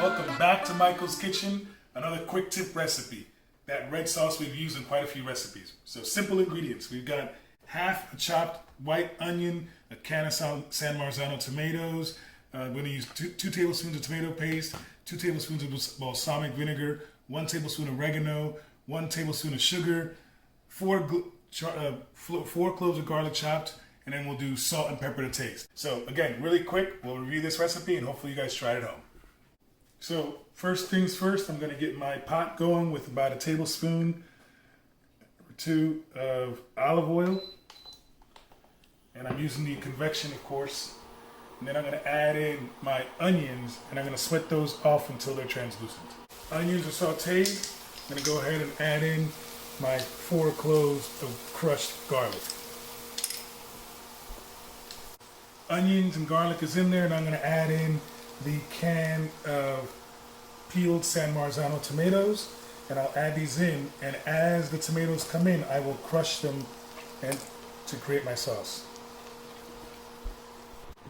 Welcome back to Michael's Kitchen. Another quick tip recipe. That red sauce we've used in quite a few recipes. So simple ingredients. We've got half a chopped white onion, a can of San Marzano tomatoes. We're going to use two tablespoons of tomato paste, 2 tablespoons of balsamic vinegar, 1 tablespoon of oregano, 1 tablespoon of sugar, 4 cloves of garlic chopped, and then we'll do salt and pepper to taste. So again, really quick, we'll review this recipe and hopefully you guys try it at home. So first things first, I'm going to get my pot going with about a tablespoon or 2 of olive oil. And I'm using the convection, of course. And then I'm going to add in my onions and I'm going to sweat those off until they're translucent. Onions are sauteed. I'm going to go ahead and add in my 4 cloves of crushed garlic. Onions and garlic is in there, and I'm going to add in the can of peeled San Marzano tomatoes, and I'll add these in, and as the tomatoes come in, I will crush them and to create my sauce.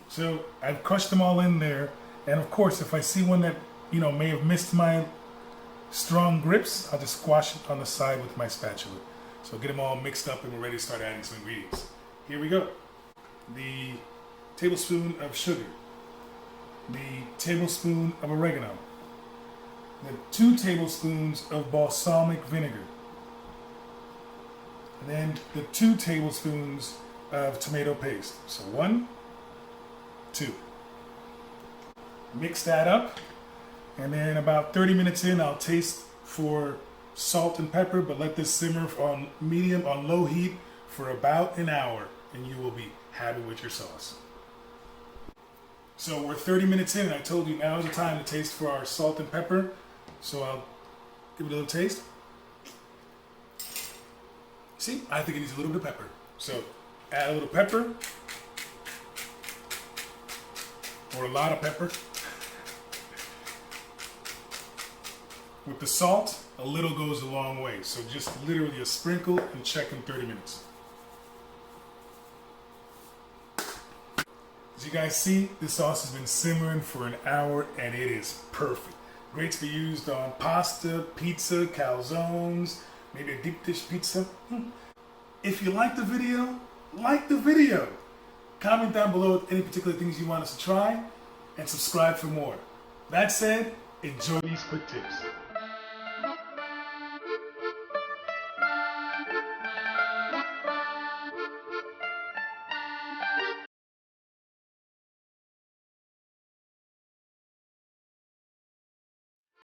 So I've crushed them all in there, and of course, if I see one that may have missed my strong grips, I'll just squash it on the side with my spatula. So get them all mixed up, and we're ready to start adding some ingredients. Here we go. The tablespoon of sugar, the tablespoon of oregano, the 2 tablespoons of balsamic vinegar, and then the 2 tablespoons of tomato paste. So 1, 2. Mix that up, and then about 30 minutes in, I'll taste for salt and pepper, but let this simmer on medium on low heat for about an hour, and you will be happy with your sauce. So we're 30 minutes in, and I told you now is the time to taste for our salt and pepper. So I'll give it a little taste. See, I think it needs a little bit of pepper. So add a little pepper, or a lot of pepper. With the salt, a little goes a long way. So just literally a sprinkle and check in 30 minutes. As you guys see, this sauce has been simmering for an hour and it is perfect. Great to be used on pasta, pizza, calzones, maybe a deep dish pizza. If you like the video, like the video. Comment down below any particular things you want us to try and subscribe for more. That said, enjoy these quick tips.